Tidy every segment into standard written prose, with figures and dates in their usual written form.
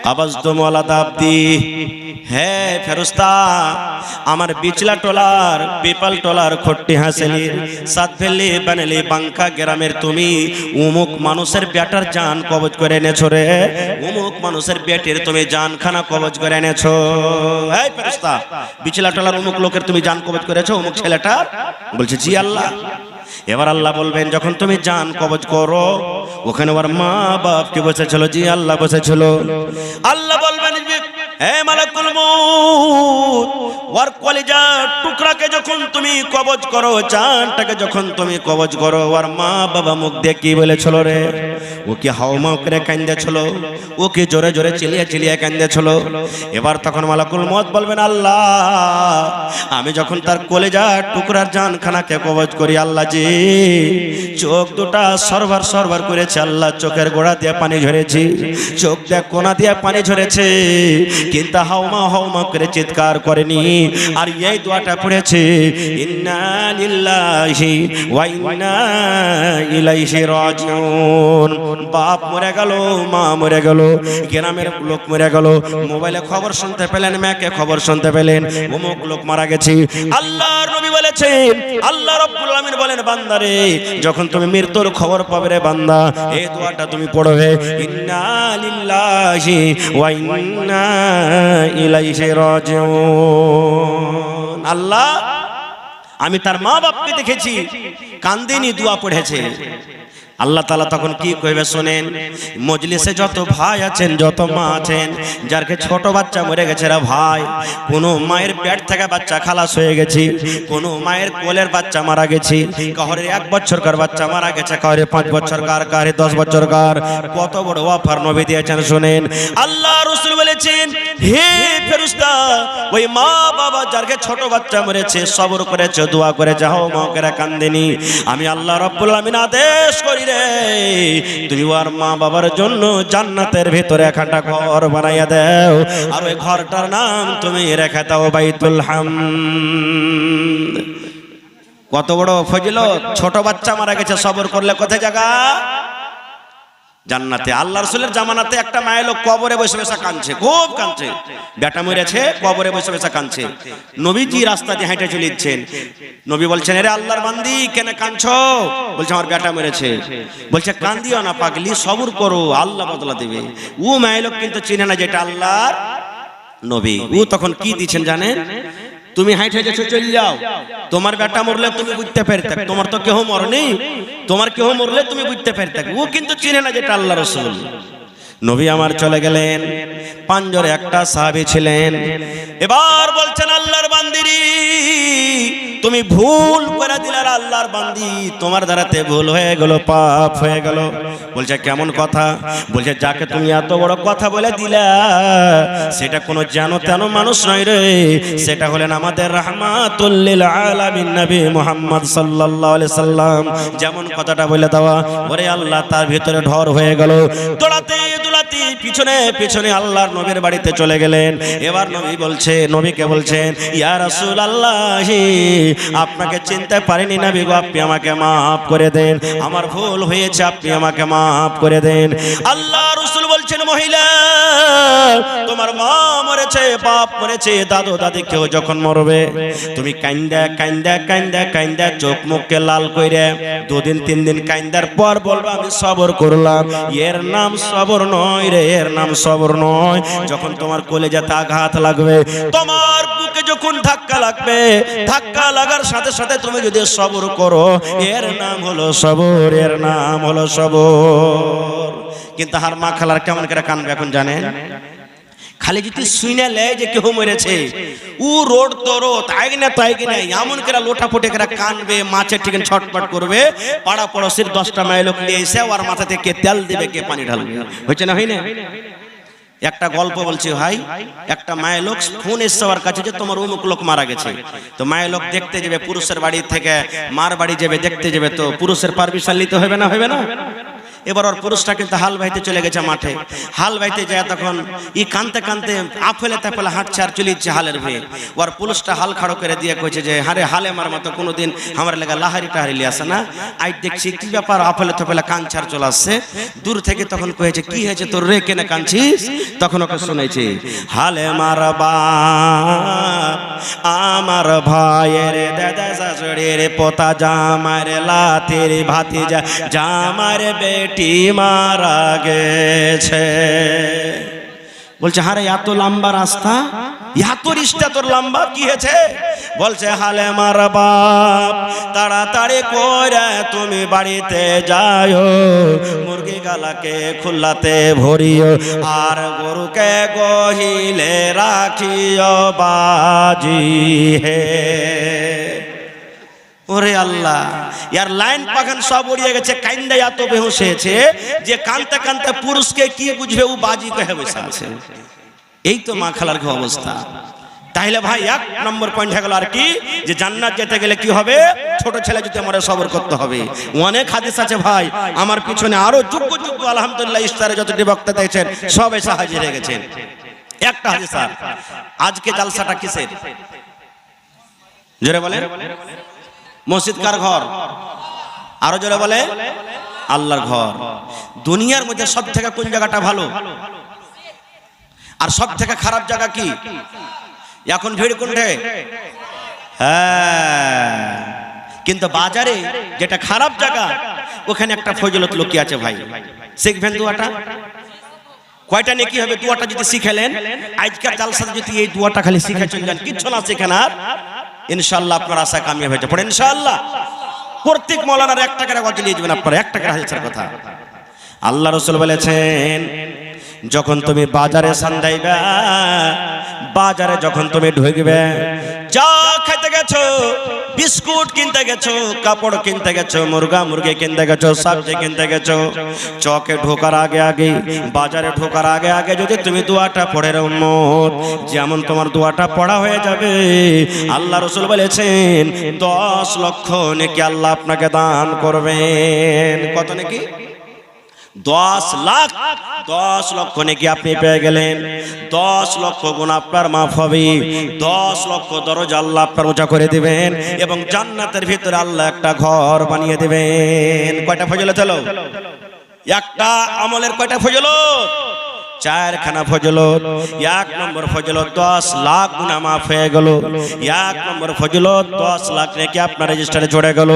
কবজতু মাওলাদ আবদি। হে ফেরেশতা, আমার বিচলা টলার পিপাল টলার খট্টি হাসেলির সাতভেলি বানেলি বাঙ্কা গ্রামের তুমি উমুক মানুষের বেটার জান কবজ করে এনেছো রে। উমুক মানুষের বেটির তুমি জানখানা কবজ করে এনেছো। হে ফেরেশতা, বিচলা টলার উমুক লোকের তুমি জান কবজ করেছো উমুক ছেলেটার? বলছে জি আল্লাহ। এবার আল্লাহ বলবেন, যখন তুমি জান কবজ করো ওখানে ওর মা বাপ কি বসেছিল? জি আল্লাহ বসেছিল। আল্লাহ বলবেন, হে মালাকুল মউত, ওর কলিজার টুকরাকে যখন তুমি কবজ করো, জানটাকে যখন তুমি কবজ করো, ওর মা বাবা মুখ দিয়ে কি বলেছিল রে? ও কি হাওমাও করে কান্দেছিল? ও কি জোরে জোরে চিলিয়ে চিলিয়ে কান্দেছিল? এবার তখন মালাকুল মউত বলবেন, আল্লাহ আমি যখন তার কলিজার টুকরার জানখানাকে কবজ করি আল্লাহ জি, চোখ দুটা সরবার সরবার করেছে আল্লাহ, চোখের গোড়া দিয়ে পানি ঝরেছে, চোখ দিয়ে কোনা দিয়ে পানি ঝরেছে, কিন্তু হাওমা হাওমা করে চিৎকার করেনি। আর এই দোয়াটা পড়েছে, ইন্না লিল্লাহি ওয়া ইন্না ইলাইহি রাজিউন। বাপ মরে গেল, মা মরে গেল, গ্রামের লোক মরে গেল, মোবাইলে খবর শুনতে পেলেন, মেয়েকে খবর শুনতে পেলেন অমুক লোক মারা গেছে। আল্লাহর নবী বলেছেন, আল্লাহ রাব্বুল আলামিন বলেন, বান্দারে যখন তুমি মৃত্যুর খবর পাবে রে বান্দা, এই দোয়াটা তুমি পড়বে, ইন্না লিল্লাহি ওয়া ইন্না ইলাইহি রাজিউন। আল্লাহ আমি তার মা বাপকে দেখেছি কান্দিনি, দোয়া পড়েছে। আল্লাহ তাআলা তখন কি কইবে শোনেন, মজলিসে যত ভাই আছেন, যত মা আছেন, যারকে ছোট বাচ্চা মরে গেছে রে ভাই, কোন মায়ের পেট থেকে বাচ্চা খালাস হয়ে গেছে, কোন মায়ের কোলের বাচ্চা মারা গেছে, কাহরে 1 বছরকার বাচ্চা মারা গেছে, কাহরে 5 বছরকার, কাহরে 10 বছরকার। কত বড় অফার নবী দিয়েছেন শোনেন। আল্লাহ রাসূল বলেছেন, হে ফেরেশতা, ওই মা বাবা যারকে ছোট বাচ্চা মরেছে সবর করেছে, দোয়া করেছে, হাও মা করে কান্দেনি, আমি আল্লাহ রাব্বুল আলামিন আদেশ করি তুমি ওর মা বাবার জন্য জান্নাতের ভিতরে একটা ঘর বানাইয়া দাও, আর ওই ঘরটার নাম তুমি রেখে দাও বাইতুল হামদ। কত বড় ফজিলত! ছোট বাচ্চা মারা গেছে, সবর করলে কোথায় জায়গা? জান্নাতে। আল্লাহ রাসূলের জামানাতে একটা মায়ের লোক কবরে বসে বসে কাঁদছে, খুব কাঁদছে, বেটা মরেছে, কবরে বসে বসে কাঁদছে। নবীজি রাস্তা দিয়ে হেঁটে চলেছেন, নবী বলছেন, আরে আল্লাহর বান্দি কেন কাঁদছো? বলছে আমার বেটা মরেছে। বলছে কান্দিও না পাগলি, সবর করো, আল্লাহ বদলা দেবে। ও মায়ের লোক কিন্তু চিনে না যেটা আল্লাহর নবী। ও তখন কি দিচ্ছেন জানেন? তুমি হাইটে যাচ্ছ, চল যাও, তোমার বেটা মরলে তুমি বুঝতে পারতে, তোমার তো কেউ মরেনি, তোমার কেউ মরলে তুমি বুঝতে পারতে। ও কিন্তু চিনে না যেটা আল্লাহ রাসূল। নবী আমার চলে গেলেন, পাঞ্জরে একটা সাহাবী ছিলেন। এবার বলছেন, আল্লাহর বান্দিরি তুমি ভুল করে দিলে, আল্লাহর বান্দি তোমার দ্বারাতে ভুল হয়ে গেল, পাপ হয়ে গেল। বলছে কেমন কথা? বলছে যাকে তুমি এত বড় কথা বলে দিলা সেটা কোনো জানো তেন মানুষ নয় রে, সেটা হলেন আমাদের রাহমাতুল লিল আলামিন নবী মুহাম্মদ সাল্লাল্লাহু আলাইহি সাল্লাম। যেমন কথাটা বলে দেওয়া, ওরে আল্লাহ তার ভিতরে ঢর হয়ে গেল, দৌড়াতে দৌড়াতে পিছনে পিছনে আল্লাহর নবীর বাড়িতে চলে গেলেন। এবার নবী বলছে, নবীকে বলছেন, ইয়া রাসূলুল্লাহ আপনাকে চিনতে পারিনি নবী গো, আপনি আমাকে মাফ করে দেন, আমার ভুল হয়েছে, আপনি আমাকে মাফ করে দেন। আল্লাহ রাসূল বলছেন, মহিলা তোমার মা মরেছে, বাপ মরেছে, দাদু দাদি কেউ যখন মরবে তুমি কান্দা কান্দা কান্দা কান্দা চোখ মুখকে লাল কইরে 2 দিন 3 দিন কান্দার পর বলবা আমি সবর করলাম। এর নাম সবর নয় রে, এর নাম সবর নয়। যখন তোমার কলিজাতে আঘাত লাগবে, তোমার বুকে যখন ধাক্কা লাগবে, ধাক্কা লাগার সাথে সাথে তুমি যদি সবর করো, এর নাম হলো সবর, এর নাম হলো সবর। কিন্তু হার মা খালার কেমন করে কানবে এখন জানেন? খালি যদি শুনে লেয় যে কেউ মরেছে, ও রোড তোরো তাই না তাই কিনা এমন করে লোটাফুটে করে কানবে, মাছের ঠিক ছটপট করবে। পাড়া পড়োশির 10টা মাইল লোক নিয়ে এসে ওর মাথা থেকে তেল দিবে, কে পানি ঢালবে। হয়েছে না? হয় না? একটা গল্প বলছি ভাই, একটা মায়ের লোক ফোন এসছে ওর কাছে যে তোমার অমুক লোক মারা গেছে। তো মায়ের লোক দেখতে যাবে, পুরুষের বাড়ি থেকে মার বাড়ি যাবে, দেখতে যাবে, তো পুরুষের পারমিশন নিতে হবে না? হবে না? এবার ওর পুরুষটা কিন্তু হাল বাইতে চলে গেছে মাঠে। হাল বাইতে যায় তখন ই কানতে কানতে আফেলে তাফেলে হাঁটছে আর চলিচ্ছে হালের ভয়ে। ওর পুরুষটা হাল খাড়ো করে দিয়ে কইছে যে হারে হালে মার মতো কোনোদিন আমার লেগা লাহারি টাহারি লিয়ে আসে না, আজ দেখছি কি ব্যাপার আফেলে তাফেলে কানছার চলে আসছে। দূর থেকে তখন কয়েছে কি হয়েছে তোর রে, কেনে কানছিস? তখন ওকে শুনেছি হালে মারবা আমার ভাইয়ের দাদা শাশুড়ির পোতা জামার লাতের ভাতিজা জামার বেটি মারা গেছে। বলছে হারে এত লম্বা রাস্তা, এত রিস্তা তোর লম্বা, কি হয়েছে? বলছে হালে মার বাপ তাড়াতাড়ি করে তুমি বাড়িতে যাও, মুরগি গালাকে খুল্লাতে ভরিও আর গরুকে গহিলে রাখিও বাজি হে। ওরে আল্লাহ, ইয়ার লাইন পাখান সব উড়িয়ে গেছে, কাইন্দা এত বেহুশ হয়েছে যে কানতে কানতে পুরুষকে কি বুঝবে, ও বাজি কহে বসে আছে। এই তো মা খালার কি অবস্থা। তাহলে ভাই এক নম্বর পয়েন্ট হয়ে গেল আর কি, যে জান্নাত যেতে গেলে কি হবে, ছোট ছেলে যদি আমার সবর করতে হবে। অনেক হাদিস আছে ভাই, আমার পিছনে আরো যোগ্য যোগ্য আলহামদুলিল্লাহ ইফতারে যতটি বক্তা দেখছেন সব এসে হাজির হয়ে গেছেন। একটা হাদিস আর আজকে জালসাটা কিসের? জোরে বলেন। মসজিদ কার ঘর? আরো জোরে বলে আল্লাহর ঘর। দুনিয়ার মধ্যে সব থেকে কোন জায়গাটা ভালো আর সব থেকে খারাপ জায়গা কি? এখন ভিড় কোনটে? হ্যাঁ, কিন্তু বাজারে যেটা খারাপ জায়গা ওখানে একটা ফজিলত লুকিয়ে আছে ভাই। শিখবেন দুয়াটা, কয়টা নেকি হবে দুয়াটা যদি শিখেলেন। আজকের জালসাতে যদি এই দুয়াটা খালি শিখে চলে যান, কিচ্ছু না শিখেন আর ইনশাআল্লাহ আপনার আশা কামিয়াব হয়ে যাবে ইনশাআল্লাহ। প্রত্যেক মৌলানার 1 টাকার আওয়াজ নিয়ে যাবেন আপনারা, 1 টাকার হাদিসের কথা। আল্লাহ রাসূল বলেছেন যখন তুমি বাজারে সান্দাইবা, বাজারে যখন তুমি ঢুকবে, যা খেতে গেছো, বিস্কুট কিনতে গেছো, কাপড় কিনতে গেছো, মুরগা মুরগি কিনতে গেছো, সবজি কিনতে গেছো, চকে ঢোকার আগে আগে, বাজারে ঢোকার আগে আগে যদি তুমি দোয়াটা পড়ে রাও, যেমন তোমার দোয়াটা পড়া হয়ে যাবে, আল্লাহ রাসূল বলেছেন 10 লক্ষ নেকি আল্লাহ আপনাকে দান করবেন। কত নেকি? 10 লাখ। 10 লক্ষ নেকি আপনি পেয়ে গেলেন। 10 লক্ষ গুণ আপনার মাফ হবে। 10 লক্ষ দরজা আল্লাহ আপনার উঁচা করে দিবেন এবং জান্নাতের ভিতরে আল্লাহ একটা ঘর বানিয়ে দিবেন। কয়টা ফজিলত হলো? একটা আমলের কয়টা ফজিলত? 4খানা ফজিলত। 1 নম্বর ফজিলত 10 লাখ গুনাহ মাফ হয়ে গেল। 1 নম্বর ফজিলত 10 লাখ নেকি আপনার রেজিস্টারে জুড়ে গেল।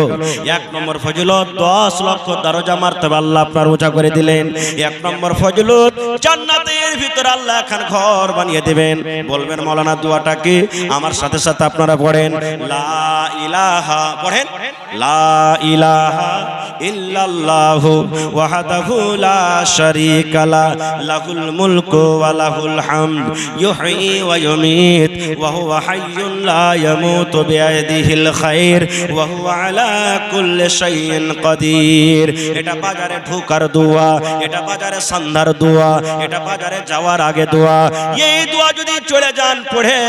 1 নম্বর ফজিলত 10 লক্ষ দরজা মারতাবা আল্লাহ আপনার উঁচা করে দিলেন। 1 নম্বর ফজিলত জান্নাতের ভিতরে আল্লাহ এখন ঘর বানিয়ে দিবেন। বলবেন মাওলানা দোয়াটা কি? আমার সাথে সাথে আপনারা পড়েন লা ইলাহা, পড়েন লা ইলাহা ইল্লাল্লাহু ওয়াহদাহু লা শারীকা লা লাহুল মুলকু ওয়া লাহুল হামদ ইউহয়ী ওয়া ইউমীত ওয়া হুয়া হাইয়্যুন লা ইয়ামুতু বিয়াদিহিল খায়র ওয়া হুয়া আলা কুল্লি শাইইন কাদির। এটা বাজারে ঢোকার দোয়া, এটা বাজারে সন্ধ্যার দোয়া, এটা বাজারে যাওয়ার আগে দোয়া। এই দোয়া যদি চলে যান পড়ে,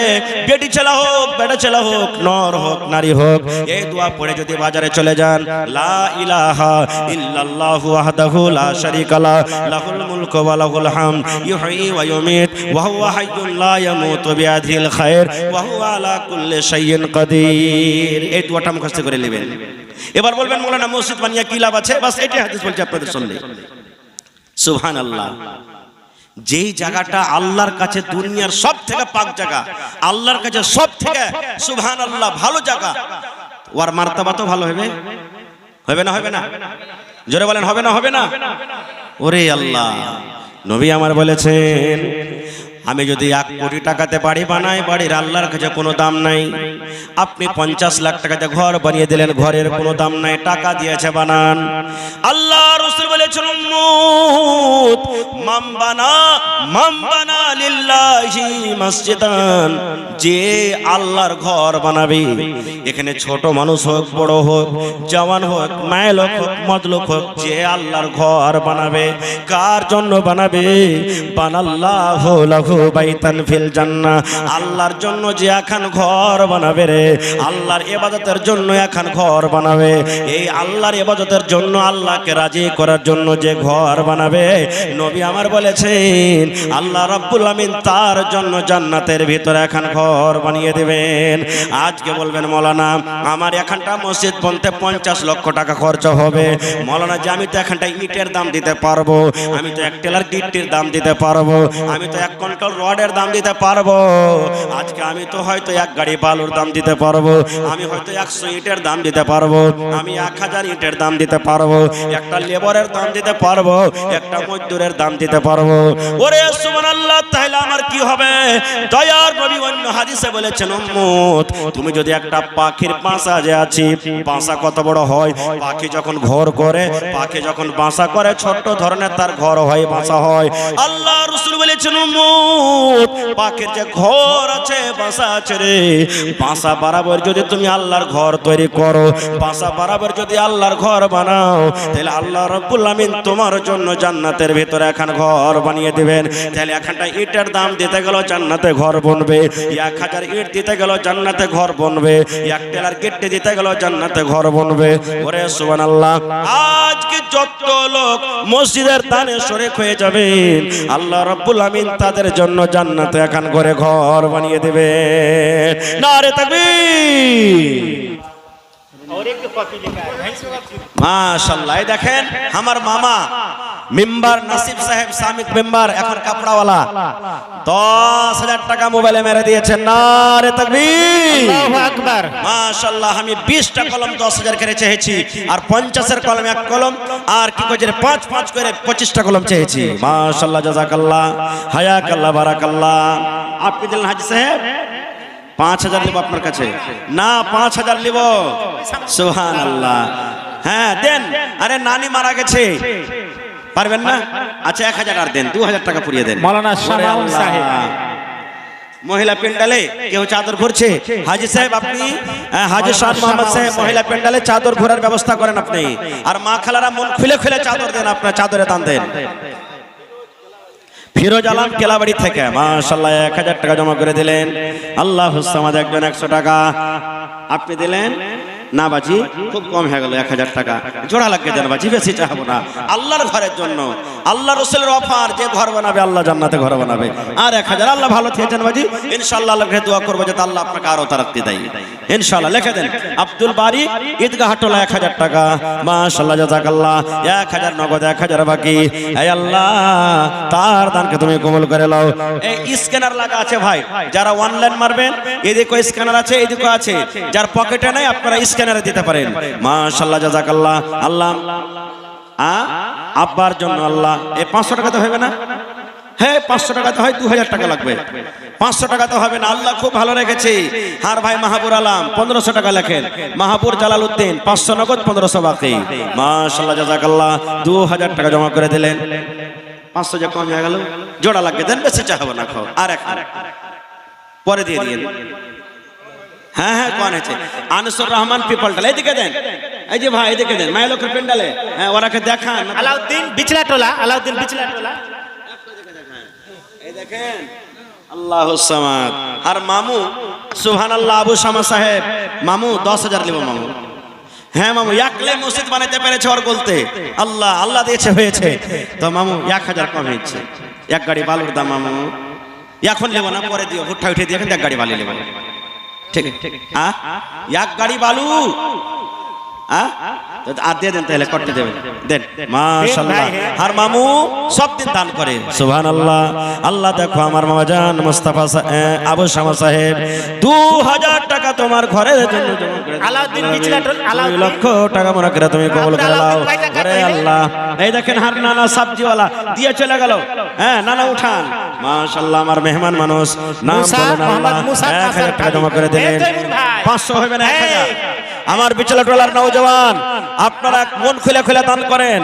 বেটি ছেলে হোক বেটা ছেলে হোক, নর হোক নারী হোক, এই দোয়া পড়ে যদি বাজারে চলে যান, লা ইলাহা ইল্লাল্লাহু ওয়াহদাহু লা শারীকা লা লাহুল মুলকু ওয়া লাহুল হামদ ইউহয়ী ওয়া ইউমীত ওয়া হুয়া হাইয়্যুন লা ইয়ামুতু বিয়াদিহিল খায়র ওয়া হুয়া আলা কুল্লি শাইইন কাদির। এই দোয়াটা মুখস্থ করে নেবেন। এবার বলবেন মাওলানা মসজিদ বানিয়ে কি লাভ আছে? বাস এটাই হাদিস বলছে আপনাদের শুনলে। সুবহানাল্লাহ। যেই জায়গাটা আল্লাহর কাছে দুনিয়ার সব থেকে পাক জায়গা, আল্লাহর কাছে সব থেকে সুবহানাল্লাহ ভালো জায়গা, ওর মার্তবা তো ভালো হবে। হবে না? হবে না? জোরে বলেন হবে না? হবে না? ওরে আল্লাহ, নবী আমার বলেছেন আমি যদি 1 কোটি টাকাতে বাড়ি বানাই, বাড়ির আল্লাহর কাছে কোনো দাম নাই। আপনি 50 লাখ টাকাতে ঘর বানিয়ে দিলেন, ঘরের কোনো দাম নাই, টাকা দিয়েছে বানান। আল্লাহ রাসূল বলেছেন উম্মত মাম বানা লিল্লাহি মসজিদান, যে আল্লাহর ঘর বানাবে, এখানে ছোট মানুষ হোক বড় হোক জওয়ান হোক মাইলুক হোক মজলুক হোক, যে আল্লাহর ঘর বানাবে, কার জন্য বানাবে? বানাল্লাহু লাহু বাইতান ফিল জান্নাহ, আল্লাহর জন্য যে এখন ঘর বানাবে রে, আল্লাহর ইবাদতের জন্য এখন ঘর বানাবে, এই আল্লাহর ইবাদতের জন্য আল্লাহকে রাজি করার জন্য যে ঘর বানাবে, নবী আমার বলেছেন আল্লাহ রাব্বুল আমিন তার জন্য জান্নাতের ভিতরে এখন ঘর বানিয়ে দেবেন। আজকে বলবেন মৌলানা আমার এখানটা মসজিদ বনতে 50 লক্ষ টাকা খরচ হবে, মৌলানা যে আমি তো এখানটা ইটের দাম দিতে পারবো, আমি তো 1 টেলার গিট্টির দাম দিতে পারবো, আমি তো 1 কুইন্টাল রডের দাম দিতে পারবো, আজকে আমি তো হয়তো 1 গাড়ি বালুর দাম দিতে পারবো, আমি হয়তো 100 ইটের দাম দিতে পারবো, আমি 1000 ইটের দাম দিতে পারবো, একটা লেবারের দাম দিতে পারবো, একটা মজদুরের দাম দিতে পারবো। ওরে সুবহানাল্লাহ, তাহলে আমার কি হবে? দয়ার নবী অন্য হাদিসে বলেছেন উম্মত, তুমি যদি একটা পাখির বাসা যে আছে, বাসা কত বড় হয়, পাখি যখন ঘর করে, পাখি যখন বাসা করে ছোট ধরনের তার ঘর হয়, বাসা হয়। আল্লাহ রাসূল বলেছেন উম্মত, পাখির যে ঘর আছে বাসা আছে রে, বাসা বরাবর যদি তুমি আল্লাহর ঘর তৈরি করো, বাসা বরাবর যদি আল্লাহর ঘর বানাও, তাহলে আল্লাহ রাব্বুল আমিন তোমার জন্য জান্নাতের ভিতরে এখন ঘর বানিয়ে দিবেন। তাহলে এখানটা ইটের দাম দিতে গেল জান্নাতে ঘর বনবে, 1000 ইট দিতে গেল জান্নাতে ঘর বনবে, 1 টেলার গিট্টি দিতে গেল জান্নাতে ঘর বনবে। ওরে সুবহানাল্লাহ, আজকে যত লোক মসজিদের দানে শরীক হয়ে যাবেন, আল্লাহ রাব্বুল আমিন তাদের জন্য জান্নাতে এখন ঘরে ঘর বানিয়ে দেবেন। নারে তাকবীর। মাশাআল্লাহ, দেখেন আমার মামা মেম্বার নাসিব সাহেব সামিক মেম্বার, এখন কাপড়াওয়ালা, 10,000 টাকা মোবাইলে মেরে দিয়েছেন। নারে তাকবীর, আল্লাহু আকবার। মাশাআল্লাহ, আমি 20টা কলম 10,000 করে চেয়েছি, আর 50-এর কলম 1 কলম, আর কি কইছে 5-5 করে 25টা কলম চেয়েছি। মাশাআল্লাহ, জাযাকাল্লাহ, হায়াকাল্লাহ, বারাকাল্লাহ। আপনি দিলেন হাজী সাহেব 5,000 লিব আপনার কাছে না, 5,000 লিব। সুবহানাল্লাহ, হ্যাঁ দেন। আরে নানি মারা গেছে, পারবেন না? আচ্ছা 1000 আর দেন, 2000 টাকা পুরিয়ে দেন। মাওলানা শামাউল সাহেব মহিলা পেন্ডালে কেউ চাদর ঘুরছে, হাজী সাহেব আপনি, হাজী শাহ মোহাম্মদ সাহেব মহিলা পেন্ডালে চাদর ঘোরার ব্যবস্থা করেন আপনি, আর মা খালারা মন খুলে খুলে চাদর দেন, আপনার চাদরে দান দেন। ফিরোজ আলম কেলাবাড়ি থেকে মাশাআল্লাহ 1000 টাকা জমা করে দিলেন। আল্লাহুস সামাদ একজন 100 টাকা আপনি দিলেন। না বাজি খুব কম হয়ে গেল, 1000 টাকা জোড়া লাগিয়ে দেন বাজি, বেশি চাইবো না। আল্লাহর ঘরের জন্য আল্লাহ রাসূলের অফার, যে ঘর বানাবে আল্লাহ জান্নাতে ঘর বানাবে। আর 1000 আল্লাহ ভালো থেকেছেন বাজি, ইনশাআল্লাহ আল্লাহকে দোয়া করব যাতে আল্লাহ আপনাকে আরো তারাক্কি দেয় ইনশাআল্লাহ। লিখে দেন আব্দুল বারি ঈদগাহ টোলা 1000 টাকা। মাশাআল্লাহ, জাযাকাল্লাহ। 1000 নগদ, 1000 বাকি। হে আল্লাহ তার দানকে তুমি কবুল করে নাও। এই স্ক্যানার লাগা আছে ভাই, যারা অনলাইন মারবেন এদিকে স্ক্যানার আছে, এদিকে আছে, যার পকেটে নাই আপনারা স্ক্যানারে দিতে পারেন। মাশাআল্লাহ, জাযাকাল্লাহ। আল্লাহ আব্বার জন্য আল্লাহ, এই 500 টাকা তো হবে না? হ্যাঁ 500 টাকা তো হয়, 2000 টাকা লাগবে। 500 টাকা তো হবে না, আল্লাহ খুব ভালো রেখেছে। হার ভাই মাহাবুর আলম 1500 টাকা লেখেন, মাহাবুর জালালউদ্দিন 500 নগদ, 1500 বাকি। মাশাআল্লাহ, জাযাকাল্লাহ। 2000 টাকা জমা করে দিলেন। 500 যে কম হয়ে গেল, জোড়া লাগবে দেন, বেশি চাইবো না। খাও আর এক পরে দিয়ে দিন। হ্যাঁ হ্যাঁ, কোন আছে? আনসুর রহমান পিপলটাল, এদিকে দেন। এই যে ভাই এদিকে দেন, মাইলকের পেন্ডালে। হ্যাঁ ওরাকে দেখান। আলাউদ্দিন বিচলাটোলা, আলাউদ্দিন বিচলাটোলা, এই দেখেন আল্লাহুস সামাদ। আর মামু সুবহানাল্লাহ, আবু শামা সাহেব মামু 10,000 লিব মামু। হ্যাঁ মামু একলে মসজিদ বানাইতে পেরেছে ওর বলতে, আল্লাহ আল্লাহ দিয়েছে হয়েছে। তো মামু 1000 কম হয়েছে, 1 গাড়ি বালুর দাম মামু। এখন নেব না, পরে দিও, হুট্টা উঠে দিয়ে 1 গাড়ি বালি নেব। ঠিক হ্যাঁ, 1 গাড়ি বালু আর দিয়ে দেন, তাহলে করতে দেবেন, দেন। মাশাআল্লাহ, আর মামু সব দিন দান করে। সুবহানাল্লাহ। আল্লাহ দেখো আমার মামা জান মুস্তাফা আবু শামা সাহেব 2000 টাকা তোমার ঘরের জন্য জমা করে। আলাউদ্দিন বিচলাটোল, 2 লক্ষ টাকা মনে করে তুমি কবুল করে নাও। আরে আল্লাহ, এই দেখেন হার নানা সবজিওয়ালা দিয়ে চলে গেল। হ্যাঁ নানা উঠান। মাশাআল্লাহ, আমার মেহমান মানুষ, নাম বলেন আল্লাহ, 1000 টাকা জমা করে দিলেন। 500 হবে না, 1000। আমার বিচলাটোলার নওজওয়ান আপনারা মন খুলে খুলে দান করেন।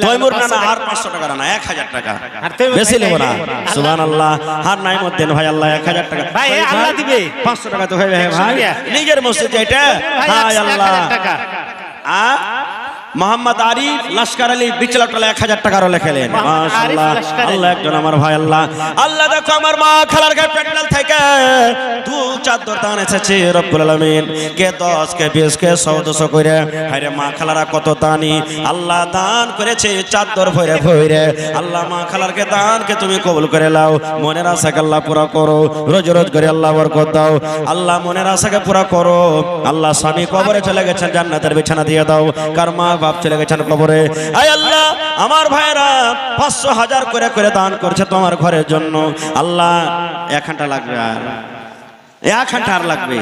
তৈমুর নানা আর 500 টাকা না 1000 টাকা আর তৈমুর বেশি ভাই নেব না নাই। সুবহানাল্লাহ আর নাইমউদ্দিন ভাই আল্লাহ 1000 টাকা ভাই, আল্লাহ দিবে। 500 টাকা তো হবে ভাই শুকরিয়া। নিজের মসজিদ এটা ভাই, হায় আল্লাহ 1000 টাকা। মোহাম্মদ আরিফ লস্কর আলী বিচলাটলা 1000 টাকারও লেখেলেন মোহাম্মদ আরিফ মাশাআল্লাহ লস্কর আলী। আল্লাহ একজন আমার ভাই আল্লাহ আল্লাহ দেখো আমার মা খালার গায়ে প্যান্ডেল থেকে দু চাদর দান এসেছে রব্বুল আলামিন কে 10 কে 20 কে 100 200 করে হায়রে মা খালারা কত দানি আল্লাহ দান করেছে চাদর ভরে ভরে আল্লাহ মা খালারকে দানকে তুমি কবুল করে নাও মনের আশাকে আল্লাহ পুরা করো রোজ রোজ করে আল্লাহ বরকত দাও আল্লাহ মনের আশাকে পুরা করো আল্লাহ স্বামী কবরে চলে গেছেন জান্নাতের বিছানা দিয়ে দাও কার মা বাপ চলে গেছেন কবরে আয় আল্লাহ আমার ভাইরা 500 1000 করে করে দান করছে তোমার ঘরের জন্য আল্লাহ 1 ঘন্টা লাগবে আর 1 ঘন্টা আর লাগবে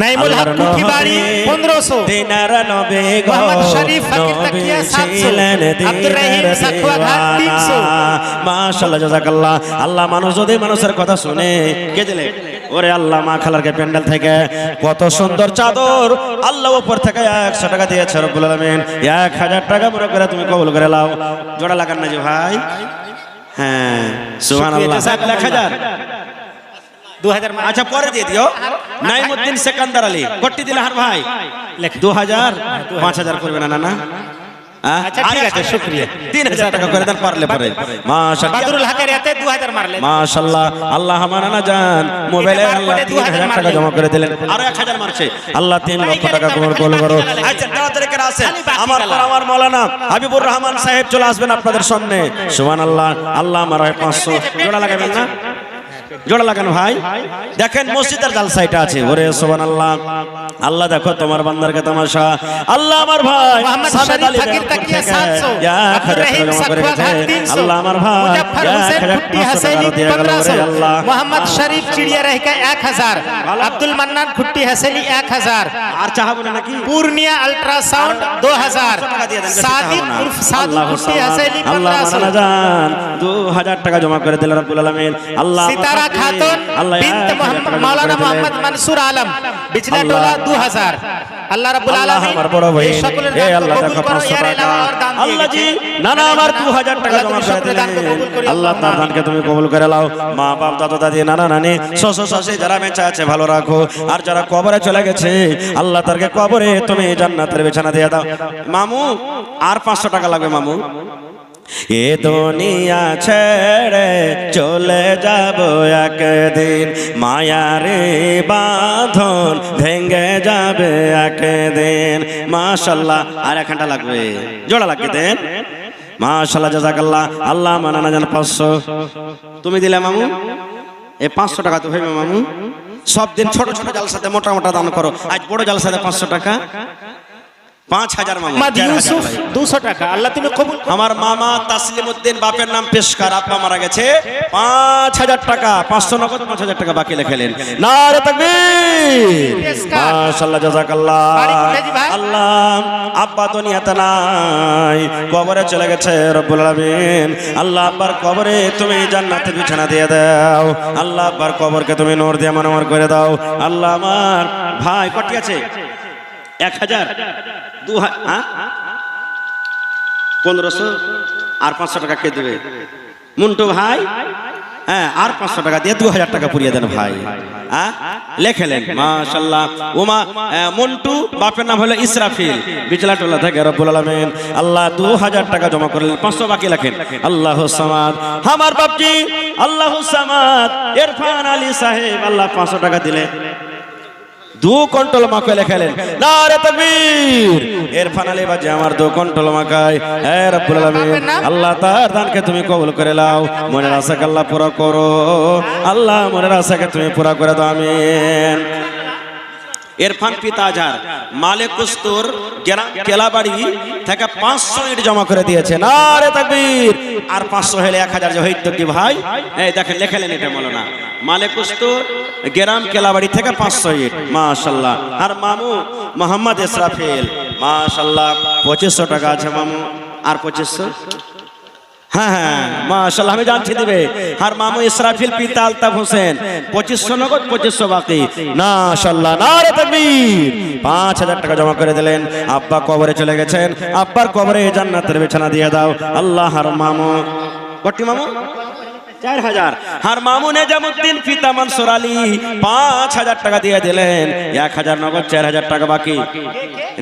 নাইমুল হক কুঠি বাড়ি 1500 দিনার নবে গো মোহাম্মদ শরীফ ফকির তাকিয়া 700 আব্দুর রহিম সাকুয়া ঘাট 300 মাশাআল্লাহ জাযাকাল্লাহ আল্লাহ মানুষ যদি মানুষের কথা শুনে কে দিলে ওরে আল্লাহ মা খালারকে প্যান্ডেল থেকে কত সুন্দর চাদর আল্লাহ উপর থেকে 100 টাকা দিয়েছে রব্বুল আলামিন 1000 টাকা মনে করে তুমি কবুল করে নাও জোড়া লাগান না যে ভাই হ্যাঁ সুবহানাল্লাহ 1000 2000 আচ্ছা পরে দিয়ে দিও নাইমউদ্দিন সেকান্দার আলী কটি দিলে হার ভাই 2000 5000 করবে না না আচ্ছা ঠিক আছে শুকরিয়া 3000 টাকা করে দেন পারলে পরে মাশাআল্লাহ বাদরুল হকের এতে 2000 মারলেন মাশাআল্লাহ আল্লাহ আমানা না জান মোবাইলে আল্লাহ 3000 টাকা জমা করে দিলেন আর 1000 মারছে আল্লাহ 3 লক্ষ টাকা কবুল করো আচ্ছা তাড়াতাড়ি করে আসেন আমার পর আমার মাওলানা হাবিবুর রহমান সাহেব চলে আসবেন আপনাদের সামনে সুবহানাল্লাহ আল্লাহ আমার 500 জোড়া লাগাবেন না জোড়া লাগানো ভাই দেখেন মসজিদের জালসা এটা আছে ওরে সুবহানাল্লাহ আল্লাহ দেখো তোমার বান্দারকে তামাশা আল্লাহ আমার ভাই মোহাম্মদ সামেদ শরীফ আলী ফকির তাকিয়া 700 আব্দুর রহিম সাকুয়া ঘাট 300 আল্লাহ আমার ভাই মুজাফফর হোসেন কুট্টি হাসেলি 1500 মোহাম্মদ শরীফ চিড়িয়া রহিকা 1000 আব্দুল মান্নান কুট্টি হাসেলি 1000 আর চাহাবো না নাকি পূর্ণিয়া আল্ট্রাসাউন্ড 2000 সাদিক উর্ফ সাদু কুট্টি হাসেলি আল্লাহ 1500 মানা জান 2000 টাকা জমা করে দিলেন রব্বুল আলামিন আল্লাহ সিতারা খাতুন বিনত মোহাম্মদ মাওলানা মোহাম্মদ মনসুর আলম বিজলা টোলা 2000 আল্লাহ রাব্বুল আল্লাহ আলামিন আমার বড় ভাই এই সকলের এ দান আল্লাহ কবুল দেখো করো 500 ইয়ার টাকা এলাওয়া আর দান দিয়ে আল্লাহ জি গেছে। না না আমার 2000 টাকা জমা করে সকলের দানকে দিলেন কবুল করি আল্লাহ তার দানকে তুমি কবুল করে নাও মা বাপ দাদা দাদি নানা নানি শ্বশুর শাশুড়ি যারা বেঁচে আছে ভালো রাখো আর যারা কবরে চলে গেছে আল্লাহ তারকে কবরে তুমি জান্নাতের বিছানা দিয়ে দাও মামু আর 500 টাকা লাগবে মামু এ দুনিয়া ছেড়ে চলে যাব একদিন মায়ারে বাঁধন ভেঙে যাবে একদিন মাশাআল্লাহ আর 1 ঘন্টা লাগবে জোড়া লাগিয়ে দেন মাশাআল্লাহ জাযাকাল্লাহ আল্লাহ মানানা জান 500 তুমি দিলে মামু এ 500 টাকা তো হইবে মামু সব দিন ছোট ছোট জালসাতে মোটা মোটা দান করো আজ বড় জালসাতে 500 টাকা 5000 মামু মোহাম্মদ ইউসুফ 200 টাকা আল্লাহ তুমি কবুল করো। আমার মামা তাসলিমউদ্দিন বাপের নাম পেশকার আব্বা মারা গেছে 5000 টাকা 500 নগদ 5000 টাকা বাকি লিখলেন নারে তাকবীর পেশকার। মাশাআল্লাহ জাযাকাল্লাহ বাড়ি কোথায় জি ভাই? আল্লাহ আব্বা দুনিয়াতে নাই কবরে চলে গেছে রব্বুল আলামিন আল্লাহ আব্বার কবরে তুমি জান্নাতের বিছানা দিয়ে দাও আল্লাহ আব্বার কবরকে তুমি নূর দিয়ে মনোমর করে দাও আল্লাহ আমার ভাই কটি আছে 1000 1500 আর 500 টাকা কে দেবে মুন্টু ভাই হ্যাঁ আর 500 টাকা দিয়ে 2000 টাকা পুরিয়ে দেন ভাই লেখলেন মাশাআল্লাহ ওমা মন্টু বাপের নাম হলো ইসরাফিল বিচলাটোলা থেকে রব্বুল আলামিন আল্লাহ 2000 টাকা জমা করলেন 500 বাকি লেখেন আল্লাহুস সামাদ আমার বাপজি আল্লাহুস সামাদ ইরফান আলী সাহেব আল্লাহ 500 টাকা দিলে 2 কুইন্টাল মাকে লেখালেন নারে তাকবীর ইরফান আলী বাজে আমার 2 কুইন্টাল মাকায় হে রব্বুল আলামিন আল্লাহ তার দানকে তুমি কবুল করে নাও মনের আশাকে আল্লাহ পুরো করো আল্লাহ মনের আশাকে তুমি পুরো করে দাও আমিন ইরফান পিতাজার মালেকুস্তুর কেলাবাড়ি থেকে 500 ইট জমা করে দিয়েছে নারে তাকবীর আর 500 হলে 1000 যে হইতো কি ভাই এই দেখেন লেখালেন এটা মাওলানা মালেকুস্তুর গ্রাম কেলাবাড়ি থেকে 500 ইট মাশাআল্লাহ আর মামু মোহাম্মদ ইসরাফিল মাশাআল্লাহ 2500 টাকা আছে মামু আর 2500 হ্যাঁ হ্যাঁ মাশাআল্লাহ আমি জানছি দিবে। আর মামু ইসরাফিল পিতা আলতাফ হোসেন 2500 নগদ 2500 বাকি। মাশাআল্লাহ নারে তাকবীর। 5000 টাকা জমা করে দিলেন। আব্বা কবরে চলে গেছেন, আব্বার কবরে জান্নাতের বিছানা দিয়ে দাও আল্লাহ। আর মামু কটি মামু 4000। আর মামু নেজামুদ্দিন পিতা মানসুর আলী 5000 টাকা দিয়ে দিলেন। 1000 নগদ 4000 টাকা বাকি।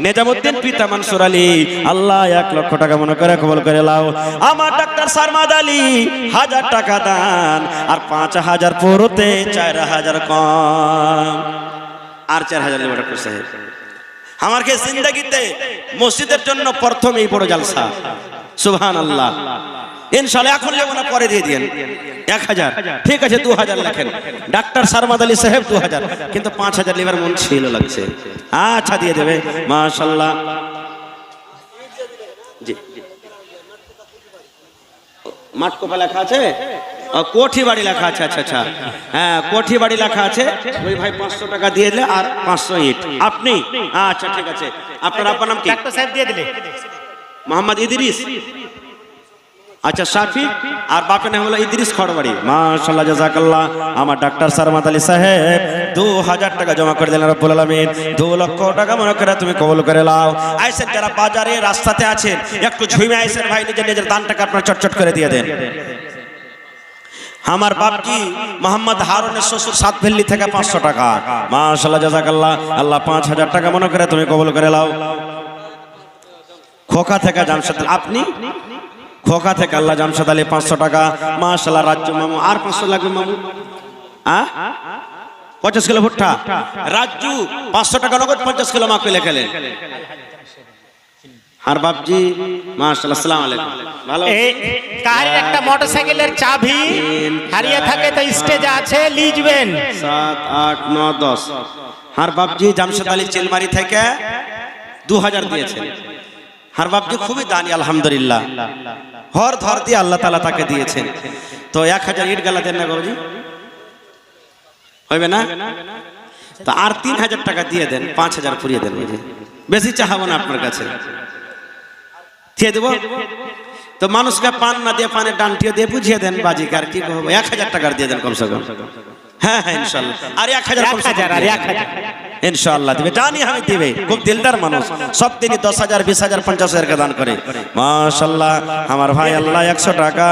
নেজামুদ্দিন পিতা মানসুর আলী আল্লাহ 1 লক্ষ টাকা মনে করে কবুল করে লাও। আমার ডাক্তার সারমাদ আলী 1000 টাকা দান। আর 5000 পুরোতে 4000 কম। আর 4000 নেবে ডাক্তার সাহেব। আমার কে জিন্দেগিতে মসজিদের জন্য প্রথমেই বড় জালসা। সুবহানাল্লাহ। ইনশাআল্লাহ এখন লেবো না, পরে দিয়ে দিন 1000। ঠিক আছে 2000 লেখেন। ডাক্তার সারমাদ আলী সাহেব 2000, কিন্তু 5000 লিভার মন ছিল লাগছে। আচ্ছা দিয়ে দেবে মাশাআল্লাহ। জি মাঠকোপা লেখা আছে, কোঠি বাড়ি লেখা আছে। আচ্ছা আচ্ছা হ্যাঁ কোঠি বাড়ি লেখা আছে। ওই ভাই 500 টাকা দিয়ে দিলে আর 500 ইট আপনি। আচ্ছা ঠিক আছে। আপনার আপনার নাম কি? ডাক্তার সাহেব দিয়ে দিলে মোহাম্মদ ইদ্রিস। আচ্ছা শাফি। আর বাপের নাম হলো ইদ্রিস খড়বাড়ি। মাশাআল্লাহ জাযাকাল্লাহ। আমার ডাক্তার সারমাদ আলী সাহেব 2000 টাকা জমা করে দিলেন রব্বুল আলামিন। 2 লক্ষ টাকা মনে করে তুমি কবুল করে নাও। আইসেন যারা বাজারে রাস্তাতে আছেন একটু ঝুমে আইসেন ভাই, নিজের নিজের দান টাকা আপনারা চটচট করে দিয়ে দেন। আমার বাপজি মোহাম্মদ হারুনের শ্বশুর সাতভেল্লি থেকে 500 টাকা। মাশাআল্লাহ জাযাকাল্লাহ। আল্লাহ 5000 টাকা মনে করে তুমি কবুল করে নাও। খোকা থেকে জামশেদ আপনি খোকা থেকে আল্লাহ জামশেদ আলী 500 টাকা। মাশাআল্লাহ রাজ্য মামু আর 500 লাগবে মামু। 50 কিলো ভুট্টা রাজ্জু 500 টাকা নগদ 50 কিলো মাকে লেখালেন। আর বাপজি মাশাআল্লাহ আসসালামু আলাইকুম। ভালো এই কার একটা মোটরসাইকেলের চাবি হারিয়ে থাকে তো স্টেজে আছে লিজবেন। 7 8 9 10। আর বাপজি জামশেদ আলী চিলমারি থেকে 2000 দিয়েছেন। আর বাপজি খুবই দানি আলহামদুলিল্লাহ। হর ধর দিয়ে আল্লাহ তাআলা তাকে দিয়েছেন। তো 1000 ইট গালা দেন না গৌরী, হইবে না? তো আর 3000 টাকা দিয়ে দেন, 5000 পুরিয়ে দেন। বেশি চাহাবো না আপনার কাছে, দিয়ে দেবো। তো মানুষকে পান না দিয়ে পানের ডানটিও দিয়ে বুঝিয়ে দেন বাজিকার কি করবো। 1000 টাকার দিয়ে দেন কমসে কম। হ্যাঁ হ্যাঁ ইনশাআল্লাহ। আর 1000 ইনশাআল্লাহ দিবে, জানি আমি দিবে। খুব দিলদার মানুষ, সব দিনই 10,000 20,000 50,000 দান করে। মাশাআল্লাহ আমার ভাই আল্লাহ 100 টাকা।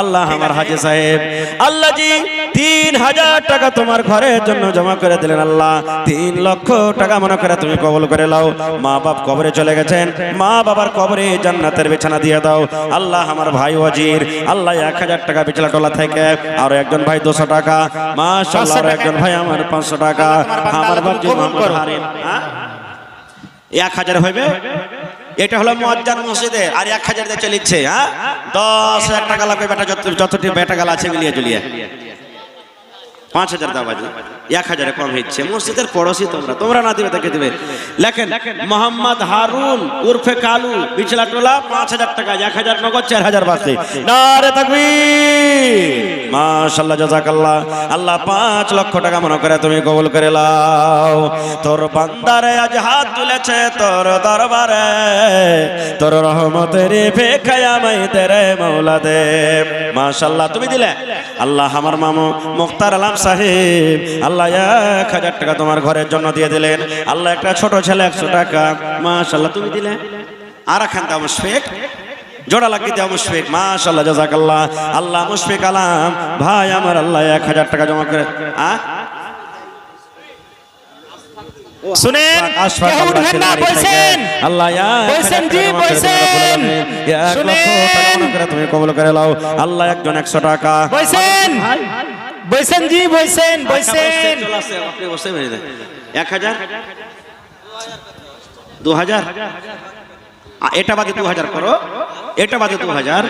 আল্লাহ আমার হাজী সাহেব আল্লাহ জি 3000 টাকা তোমার ঘরের জন্য জমা করে দিলেন। আল্লাহ 3 লক্ষ টাকা মনে করে তুমি কবুল করে নাও। মা বাপ কবরে চলে গেছেন, মা বাবার কবরে জান্নাতের বিছানা দিয়ে দাও। আল্লাহ আমার ভাই ওয়াজির আল্লাহ 1000 টাকা বিছলাটোলা থেকে। আর একজন ভাই 200 টাকা। মাশাআল্লাহ আর একজন ভাই আমার 500 টাকা। আমার বাপজি মোহাম্মদ হারিম 1000 হইবে। এটা হলো মুয়াজ্জান মসজিদে। আর 1000 দিয়ে চলিচ্ছে। 10,000 টাকা লাগবে বেটা, যতটি বেটা গাল আছে মিলিয়ে জুলিয়ে। 5000 দাও বাজি, 1000 কম হচ্ছে। মসজিদের পড়োশি তোমরা না দিবে তাকে দিবে। লেখেন মোহাম্মদ হারুন উর্ফে কালু বিছলাটোলা 5000 টাকা। 1000 নগদ 4000 বাকি। নারে তাকবীর। মাশাআল্লাহ জাযাকাল্লাহ। আল্লাহ 5 লক্ষ টাকা মনে করে তুমি কবুল করে নাও। তোর বান্দারে আজ হাত তুলেছে তোর দরবারে, তোর রহমতের ভিখায় আমায় তেরে মওলা দে। মাশাআল্লাহ তুমি দিলে। আল্লাহ আমার মামু মুখতার আলম সাহেব আল্লাহ 1000 টাকা তোমার ঘরের জন্য দিয়ে দিলেন। আল্লাহ একটা ছোট ছেলে 100 টাকা। মাশাআল্লাহ তুমি দিলে। আর খান দাও মুশফিক জোড়া লাগিয়ে দাও মুশফিক। মাশাআল্লাহ জাযাকাল্লাহ। আল্লাহ মুশফিক আলম ভাই আমার আল্লাহ 1000 টাকা জমা করে। শুনেন কেউ উঠবেন না, বসেন আল্লাহ বসেন জি বসেন। 1 লক্ষ টাকা মনে করে তুমি কবুল করে নাও। আল্লাহ একজন 100 টাকা। বসেন বসেন জি বসেন বসেন। 1000 2000 এটা বাদে 2000 করো। এটা বাদে 2000।